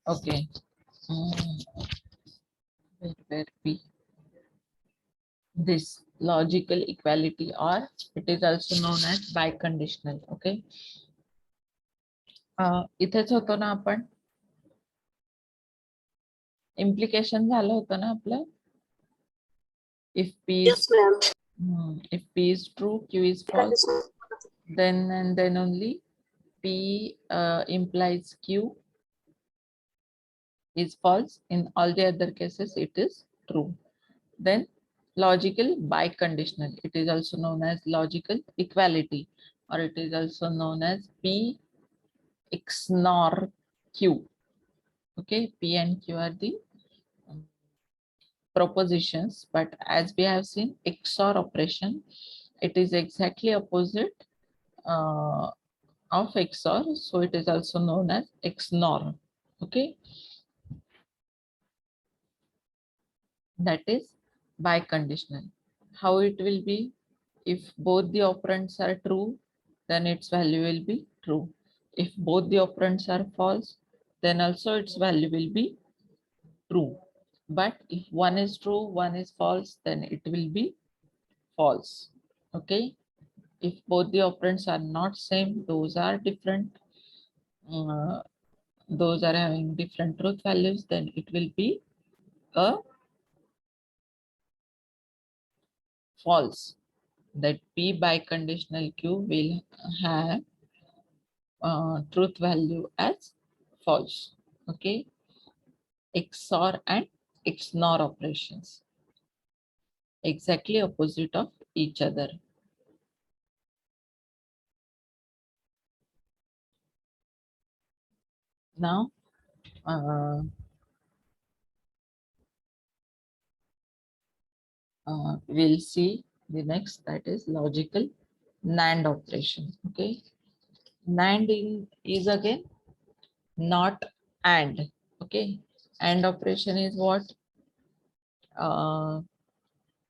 Okay. Where P? This logical equality, or it is also known as biconditional. Okay. इथेच होतो ना आपण, implication झालं होतं ना आपलं. If P is, Yes, ma'am. if P is true, Q is false, then and then only P implies Q is false. In all the other cases, it is true. Then logical biconditional. It is also known as logical equality, or it is also known as P XNOR Q. Okay, P and Q are the propositions, but as we have seen XOR operation, it is exactly opposite of XOR, so it is also known as XNOR. Okay, that is biconditional. How it will be? If both the operands are true, then its value will be true. If both the operands are false, then also its value will be true. But if one is true, one is false, then it will be false. Okay. If both the operands are not same, those are different, those are having different truth values, then it will be a false. That P biconditional Q will have truth value as false. Okay. XOR and XNOR operations, exactly opposite of each other. Now we'll see the next, that is logical NAND operation. Okay, NAND is again not AND. Okay, AND operation is what?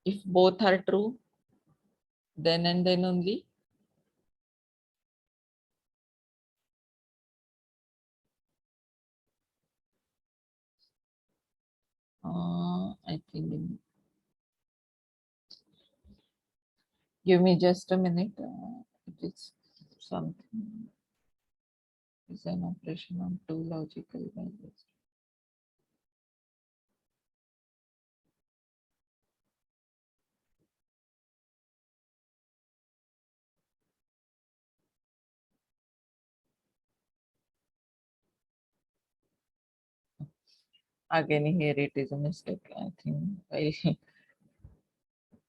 If both are true, then and then only I think, give me just a minute. It is something, is an operation on two logical values. Again, here it is a mistake. I think I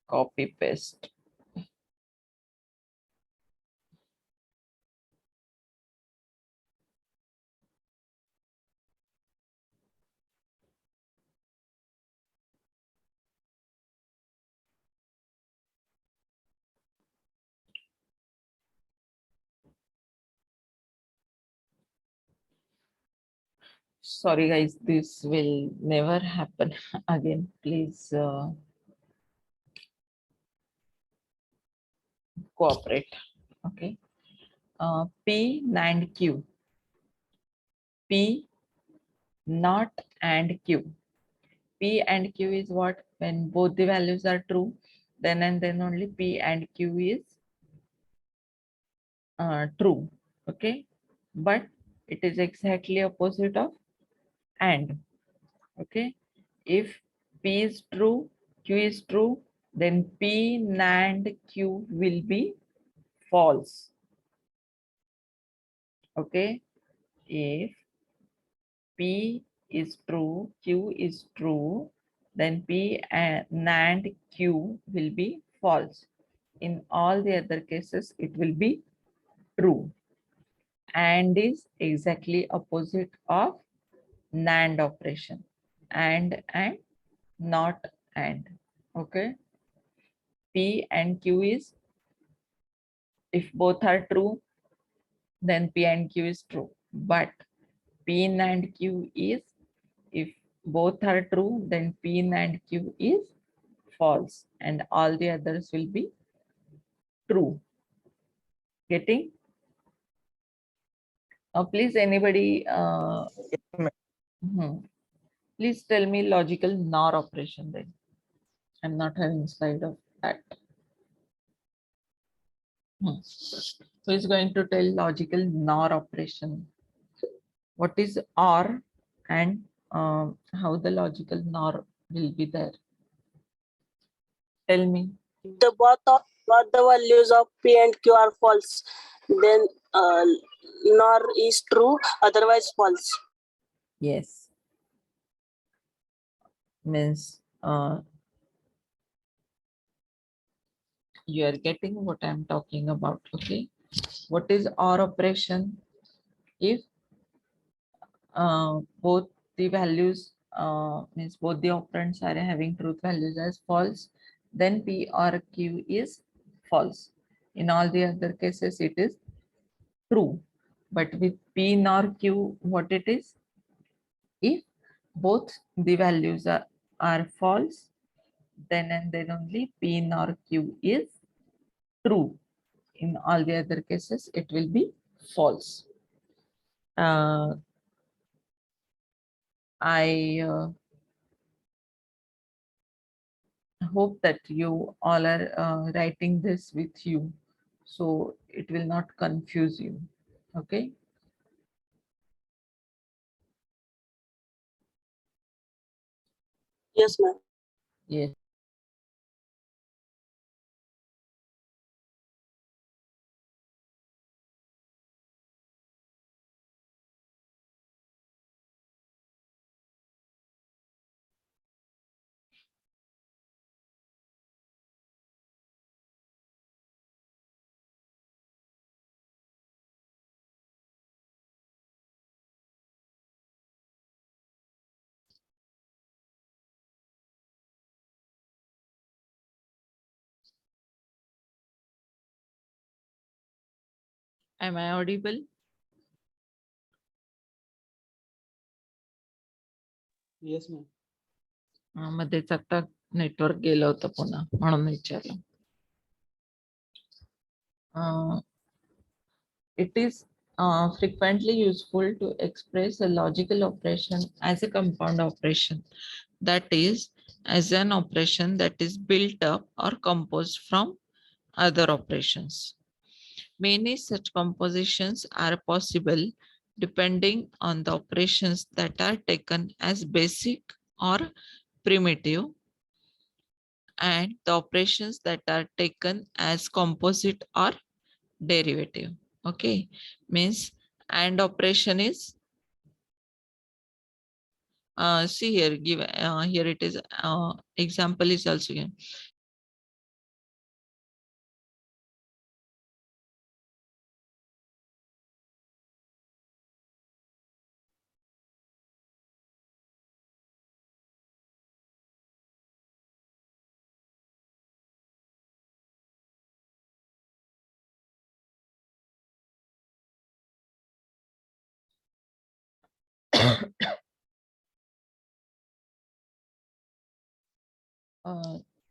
copy paste. Sorry guys, this will never happen again. Please cooperate. Okay. P NAND Q. P not and Q. P and Q is what? When both the values are true, then and then only P and Q is true. Okay. But it is exactly opposite of AND. Okay. If P is true, Q is true, then P NAND Q will be false. Okay. If P is true, Q is true, then P and NAND Q will be false. In all the other cases, it will be true. AND is exactly opposite of NAND operation. And not AND. Okay. P and Q is, if both are true, then P and Q is true. But P and Q is, if both are true, then P and Q is false, and all the others will be true. Getting? Please, anybody Please tell me logical NOR operation then. I'm not having slide of that. Who is going to tell logical NOR operation? What is OR and how the logical NOR will be there? Tell me. The both the values of P and Q are false, then NOR is true, otherwise false. Yes. Means you are getting what I'm talking about. Okay. What is OR operation? If both the values means both the operands are having truth values as false, then P or Q is false. In all the other cases, it is true. But with P nor Q, what it is? If both the values are false, then and then only P nor Q is true. In all the other cases, it will be false. I hope that you all are writing this with you, so it will not confuse you. Okay. Yes, ma'am. Yes. Am I audible? Yes, ma'am. मध्येच आता network गेलं होतं पुन्हा म्हणून विचारलं. It is frequently useful to express a logical operation as a compound operation, that is, as an operation that is built up or composed from other operations. Many such compositions are possible depending on the operations that are taken as basic or primitive and the operations that are taken as composite or derivative. Okay, means AND operation is see here, give here it is example is also given.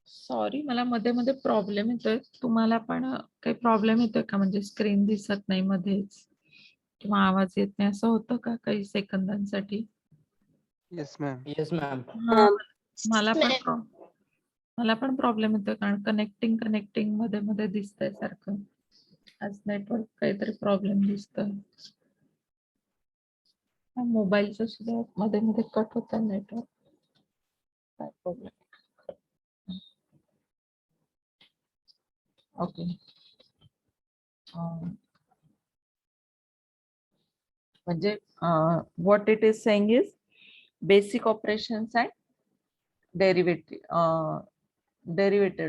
Sorry मला मध्ये मध्ये problem येतोय. तुम्हाला पण काही problem येतोय का? म्हणजे स्क्रीन दिसत नाही मध्येच किंवा आवाज येत नाही असं होतं का काही सेकंदांसाठी? Yes, ma'am. Yes, ma'am. हा, मला पण प्रॉब्लेम येतोय कारण कनेक्टिंग मध्ये मध्ये दिसतंय सारखं. आज नेटवर्क काहीतरी प्रॉब्लेम दिसतोय. मोबाईलचं सुद्धा मध्ये मध्ये कट होतं नेटवर्क. काय प्रॉब्लेम? ओके. म्हणजे what it is saying is basic operations and derivative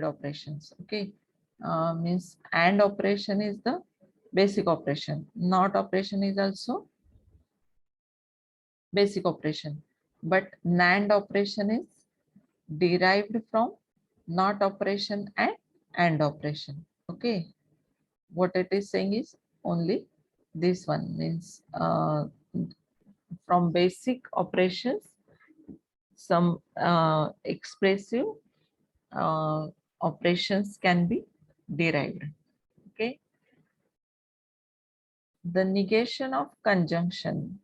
operations. Okay, means AND operation is the basic operation. NOT operation is also basic operation, but NAND operation is derived from NOT operation and AND operation. Okay, what it is saying is only this one, means from basic operations some expressive operations can be derived. Okay, the negation of conjunction,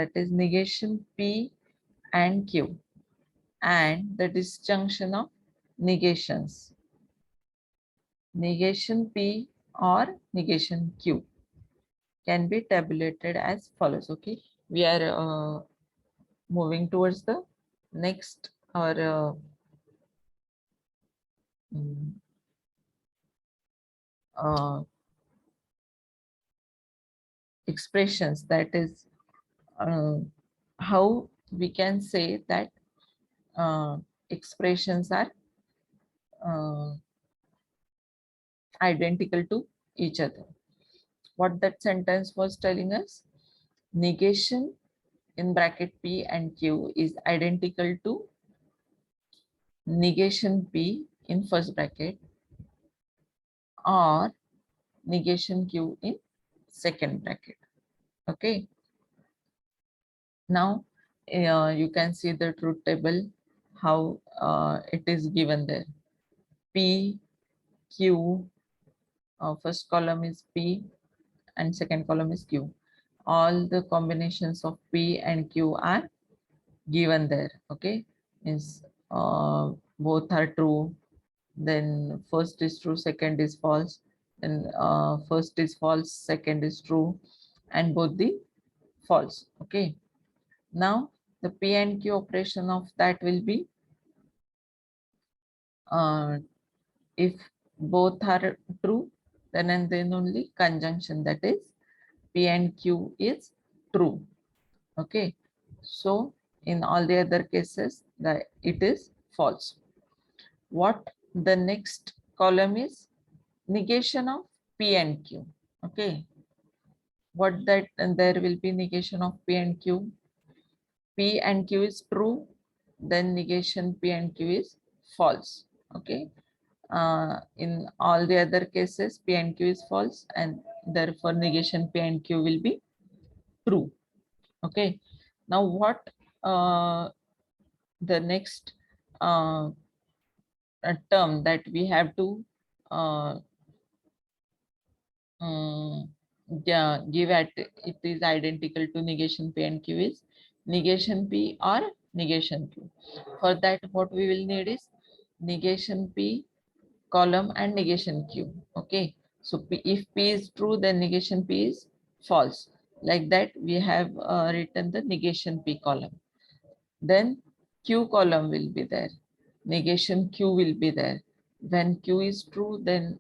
that is negation P and Q, and the disjunction of negations, negation P or negation Q, can be tabulated as follows. Okay, we are moving towards the next or mm, uh, expressions, that is how we can say that expressions are uh, identical to each other. What that sentence was telling us, negation in bracket P and Q is identical to negation P in first bracket or negation Q in second bracket. Okay. Now you can see the truth table, how it is given there. P, Q, first column is P and second column is Q. All the combinations of P and Q are given there. Okay, means both are true, then first is true, second is false, then first is false, second is true, and both the false. Okay, now the P and Q operation of that will be if both are true, then and then only conjunction, that is P and Q is true. Okay, so in all the other cases that it is false. What the next column is, negation of P and Q. Okay, what that, and there will be negation of P and Q. P and Q is true, then negation P and Q is false. Okay, in all the other cases P and Q is false, and therefore negation P and Q will be true. Okay, now what the next term that we have to give at it is identical to negation P and Q is negation P or negation Q. For that, what we will need is negation P column and negation Q. Okay, so P, if P is true, then negation P is false. Like that, we have written the negation P column. Then Q column will be there. Negation Q will be there. When Q is true, then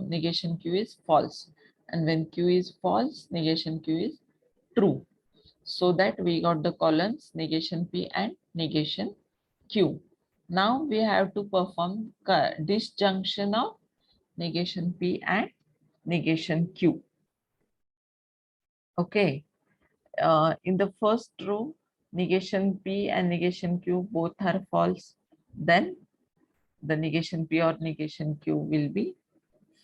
negation Q is false. And when Q is false, negation Q is true. So that we got the columns negation P and negation Q. Now we have to perform disjunction of negation P and negation Q. Okay. In the first row, negation P and negation Q both are false. Then the negation P or negation Q will be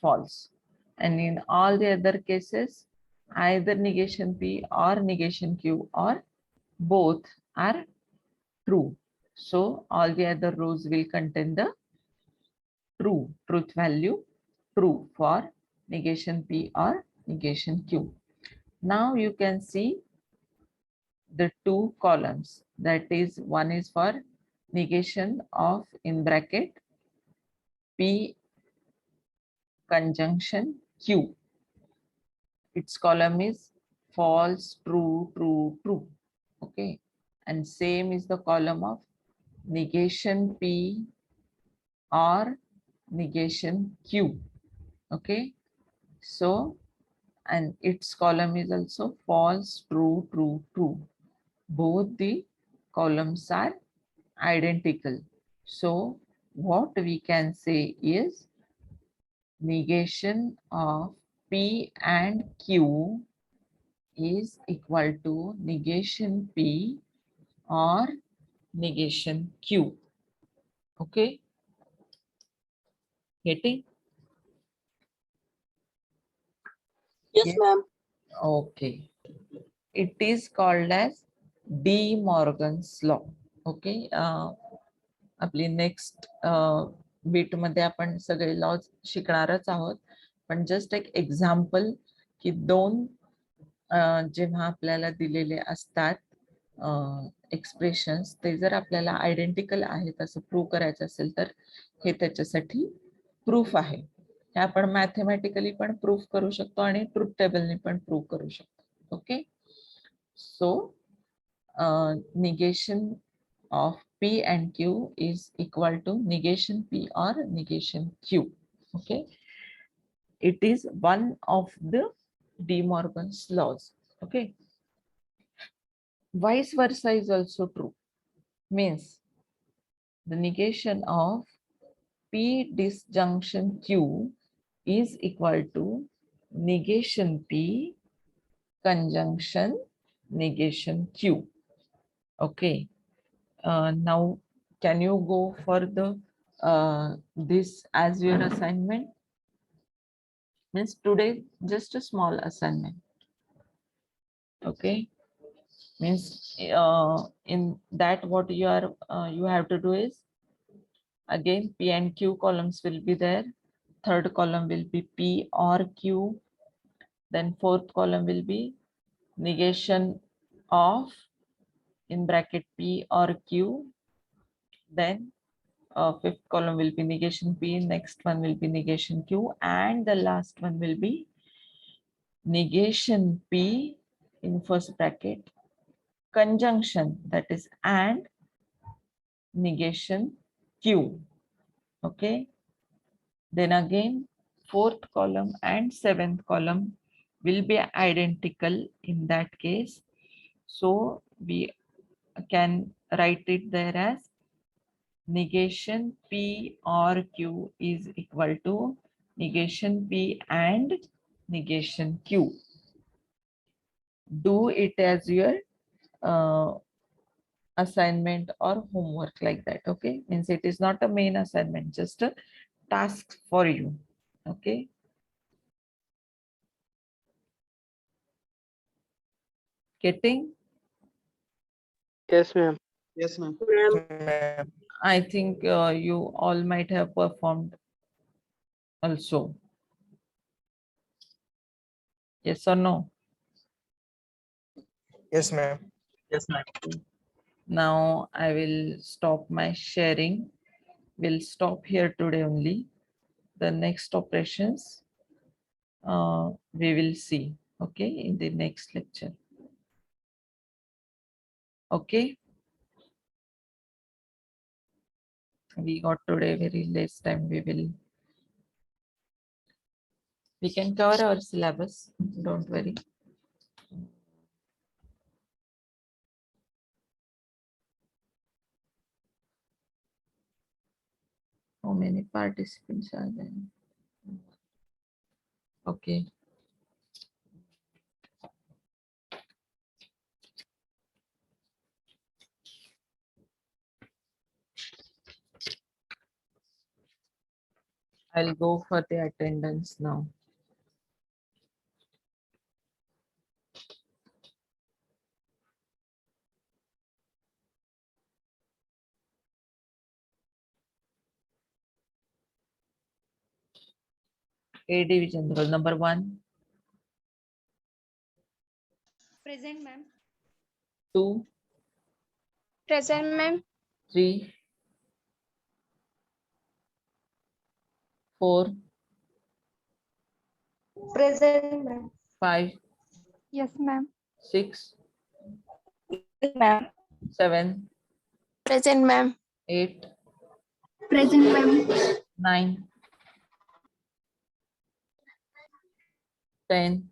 false. And in all the other cases, either negation P or negation Q or both are true. So all the other rows will contain the truth value true for negation P or negation Q. Now you can see the two columns, that is, one is for negation of in bracket P conjunction Q. Its column is false, true, true, true. Okay, and same is the column of negation P or negation Q. Okay, so and its column is also false, true, true, true. Both the columns are identical. So what we can say is negation of P and Q is equal to negation P or negation Q. Okay, getting? Yes, Yes. ma'am. Okay, it is called as De Morgan's law. Okay, आपली next beat मध्ये आपण सगळे laws शिकणारच आहोत, पण just एक example की दोन जेव्हा आपल्याला दिलेले असतात एक्सप्रेशन्स ते जर आपल्याला आयडेंटिकल आहेत असं प्रूव्ह करायचं असेल तर हे त्याच्यासाठी प्रूफ आहे. हे आपण मॅथमॅटिकली पण प्रूफ करू शकतो आणि ट्रूथ टेबलने पण प्रूव्ह करू शकतो. Okay, so negation of P and Q is equal to negation P or negation Q. Okay, it is one of the De Morgan's laws. Okay, vice versa is also true, means the negation of P disjunction Q is equal to negation P conjunction negation Q. Okay, now can you go for the this as your assignment? Means today just a small assignment. Okay, means in that what you are you have to do is, again P and Q columns will be there. Third column will be P or Q. Then fourth column will be negation of in bracket P or Q. Then fifth column will be negation P, next one will be negation Q, and the last one will be negation P in first bracket conjunction, that is and negation Q. Okay, then again fourth column and seventh column will be identical in that case, so we can write it there as negation P or Q is equal to negation P and negation Q. Do it as your assignment or homework like that. Okay, means it is not a main assignment, just a task for you. Okay, getting? Yes, ma'am. Yes, ma'am. Ma'am, I think you all might have performed also. Yes or no? Yes, ma'am. yes, ma'am. Now I will stop my sharing. We'll stop here today only. The next operations we will see, okay, in the next lecture. Okay, we got today very less time. We can cover our syllabus, don't worry. How many participants are there? Okay, I'll go for the attendance now. A division, roll number 1, Present, ma'am. 2, Present, ma'am. 3, 4, Present, ma'am. 5, Yes, ma'am. 6, Ma'am. 7, Present, ma'am. 8, Present, ma'am. 9, 10,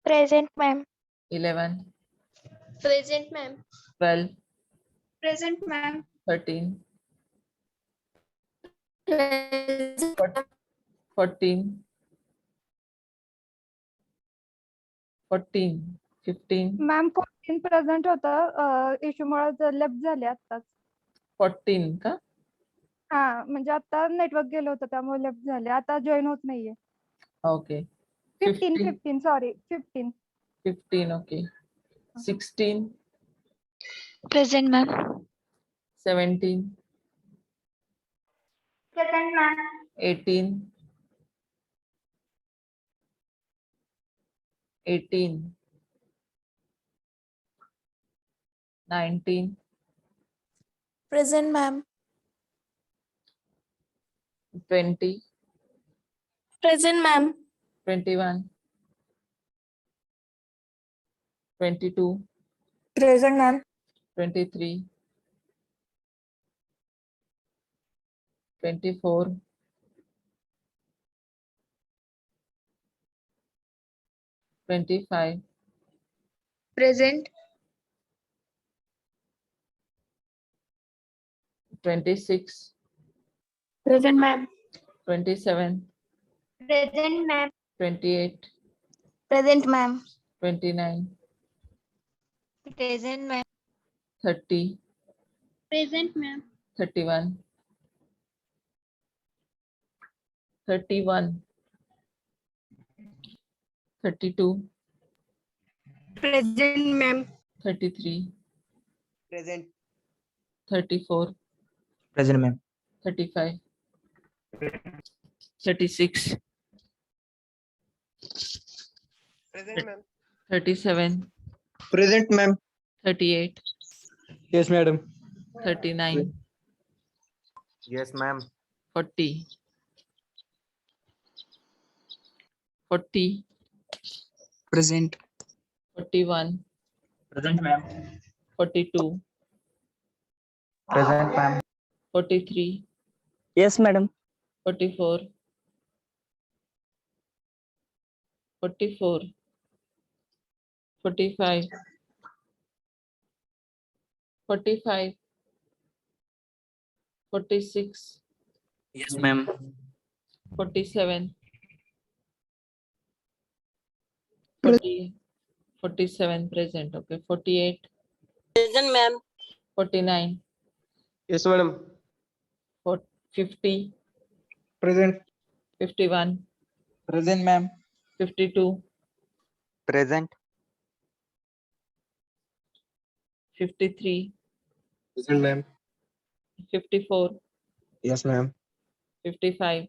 Present, ma'am. 11, Present, ma'am. 12, Present, ma'am. 13, Present. 14, 14, 15, ma'am 14 present होतं इश्यूमुळे left झाले आत्ताच 14 का? हा म्हणजे आता network गेलं होतं त्यामुळे लेफ्ट झाले आता जॉईन होत नाहीये Okay, 15 15, 15 sorry 15 15, okay, 16, Present, ma'am. 17, Present, ma'am. 18, 18, 19, Present, ma'am. 20, Present, ma'am. 21, 22, Present, ma'am. 23, 24, 25, Present. 26, Present, ma'am. 27, Present, ma'am. 28, Present, ma'am. 29, Present, ma'am. 30, Present, ma'am. 31, 31, 32, Present, ma'am. 33, Present. 34, Present, ma'am. 35, 36, Present, ma'am. 37, Present, ma'am. 38, Yes, madam. 39, Yes, ma'am. 40, 40, Present. 41, Present, ma'am. 42, Present, ma'am. 43, Yes, madam. 44, 44, 45, 45, 46, Yes, ma'am. 47, 40, 47 present. Okay, 48, Present, ma'am. 49, Yes, madam. 50, Present. 51, Present, ma'am. 52, Present. 53, Present, ma'am. 54, Yes, ma'am. 55,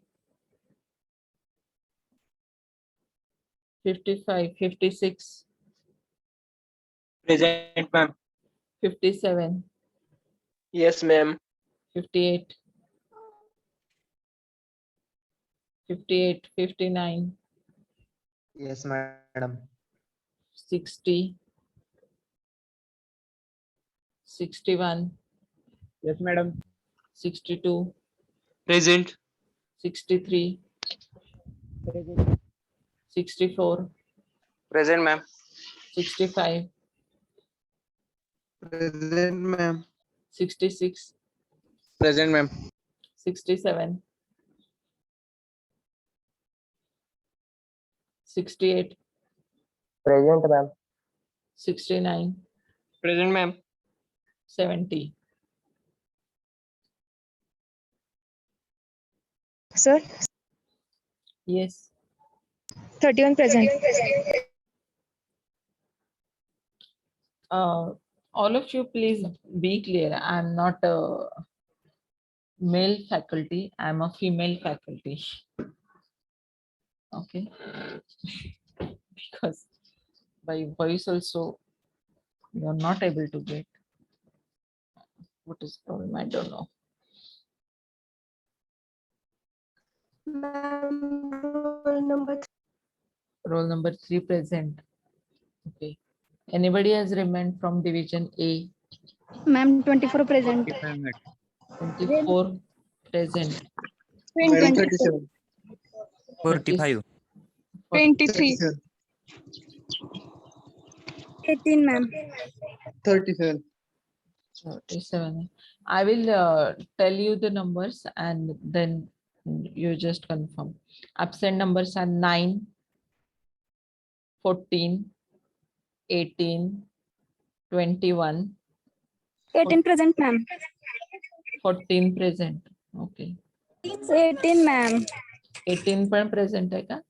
55, 56, Present, ma'am. 57, Yes, ma'am. 58, 58, 59, Yes, madam. 60, 61, Yes, madam. 62, Present. 63, 64, Present, ma'am. 65, Present, ma'am. 66, Present, ma'am. 67, 68, Present, ma'am. 69, Present, ma'am. 70. Sir, Yes. 31 present. All of you, please be clear. I'm not a male faculty. I'm a female faculty. Okay. Because by voice also, you're not able to get. What is the problem? I don't know. Ma'am, roll number Roll number 3 present. Okay. Anybody has remained from division A? Ma'am, 24 present. 24 present. Madam, 23. 37. 45. 23. 37. 18, ma'am. 37. 37. I will tell you the numbers and then you just confirm. Absent numbers are 9, 14, 18, 21, 18 present, ma'am. 14 present. Okay. 18, ma'am. 18 पण present आहे का?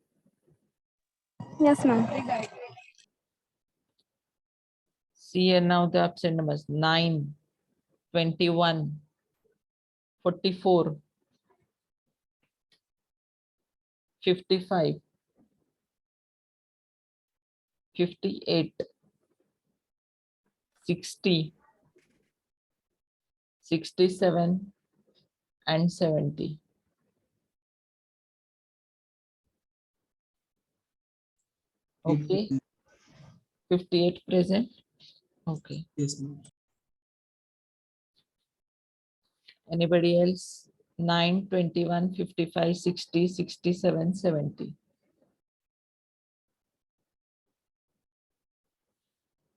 Yes, ma'am. See here now the absent numbers 9, 21, 44, 55, 58, 60, 67 and 70. Okay. 58 present. Okay. Yes, ma'am. Anybody else? 9, 21, 55, 60, 67, 70.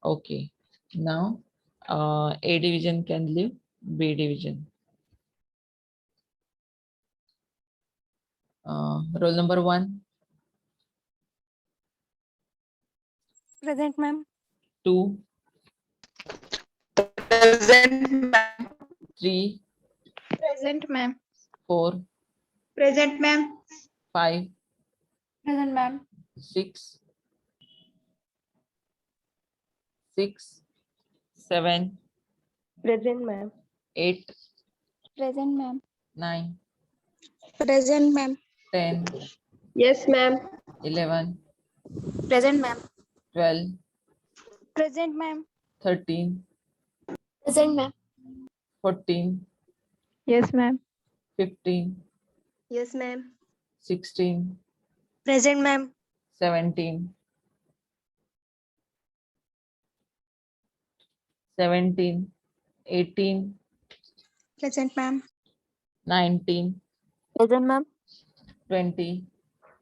Okay. Now A division can leave, B division. Roll number 1, Present, ma'am. 2, Present, ma'am. 3, Present, ma'am. 4, Present, ma'am. 5, Present, ma'am. 6, 7, Present, ma'am. 8, Present, ma'am. 9, Present, ma'am. 10, Yes, ma'am. 11, Present, ma'am. 12, Present, ma'am. 13, Present, ma'am. 14, Yes, ma'am. 15, Yes, ma'am. 16, Present, ma'am. 17, 18, Present, ma'am. 19, Present, ma'am. 20,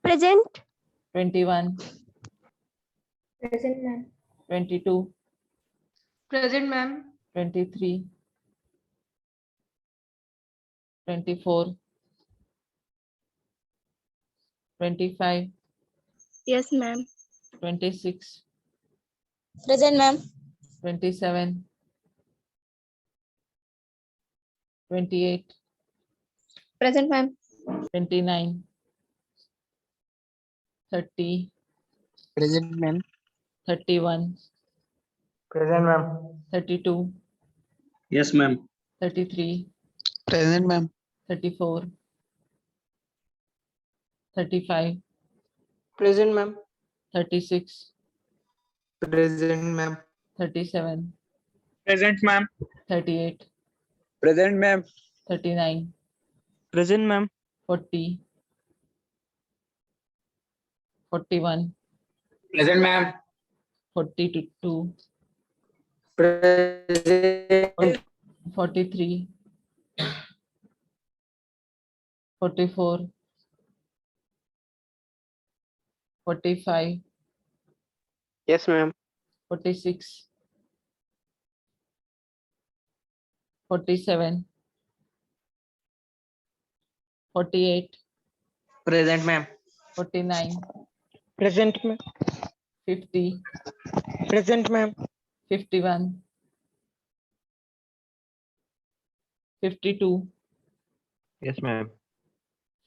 Present. 21, Present, ma'am. 22, Present, ma'am. 23, 24, 25, Yes, ma'am. 26, Present, ma'am. 27, 28, Present, ma'am. 29, 30, Present, ma'am. 31, Present, ma'am. 32, Yes, ma'am. 33, Present, ma'am. 34, 35, Present, ma'am. 36, Present, ma'am. 37, Present, ma'am. 38, Present, ma'am. 39, Present, ma'am. 40, 41, Present, ma'am. 42, Present. 43, 44, 45, Yes, ma'am. 46, 47, 48, Present, ma'am. 49, Present, ma'am. 50, Present, ma'am. 51, 52, Yes, ma'am.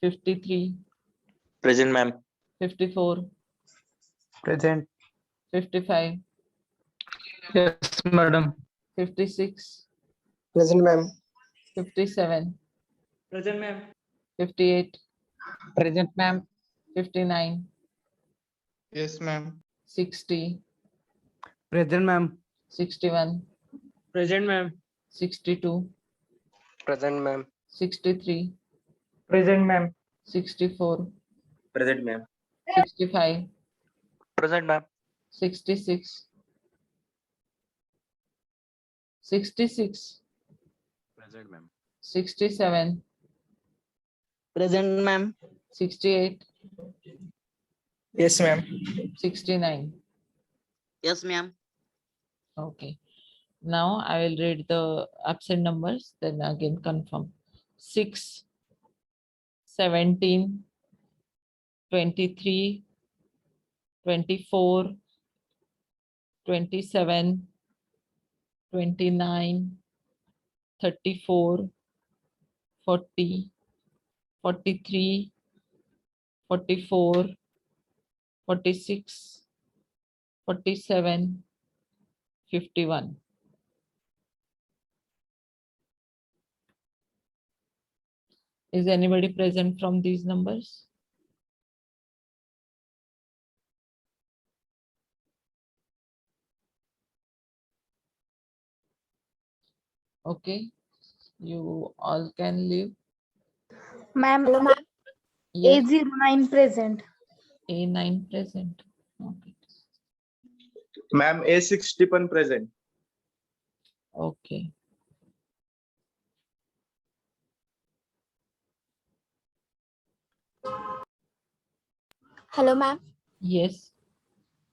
53, Present, ma'am. 54, Present. 55, Yes, madam. 56, Present, ma'am. 57, Present, ma'am. 58, Present, ma'am. 59, Yes, ma'am. 60, Present, ma'am. 61, Present, ma'am. 62, Present, ma'am. 63, Present, ma'am. 64, Present, ma'am. 65, Present, ma'am. 66, 66, Present, ma'am. 67, Present, ma'am. 68, Yes, ma'am. 69. Yes, ma'am. Okay. Now I will read the absent numbers, then again confirm. 6, 17, 23, 24, 27, 29, 34, 40, 43, 44, 46, 47, 51. Is anybody present from these numbers? Okay. You all can leave. Ma'am, Yes, A09 present. A9 present. Okay. Ma'am, A60 पण present. Okay. Hello ma'am. Yes.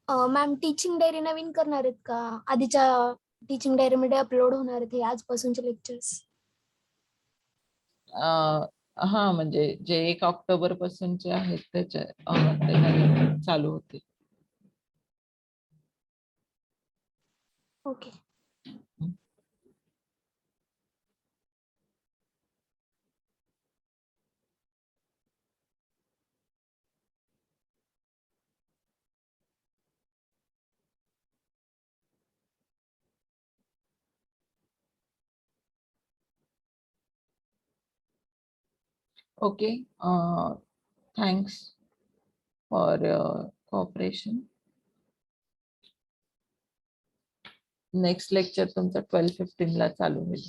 Ma'am teaching diary नवीन करणार आहेत का? आधीच्या teaching diary मध्ये upload होणार आहेत हे आजपासूनचे lectures. हा म्हणजे जे 1 ऑक्टोबर पासूनचे आहेत त्याच्या ते नवीन चालू होते. Okay. Okay. Thanks for your cooperation. Next lecture तुमचा 12:15 ला चालू होईल.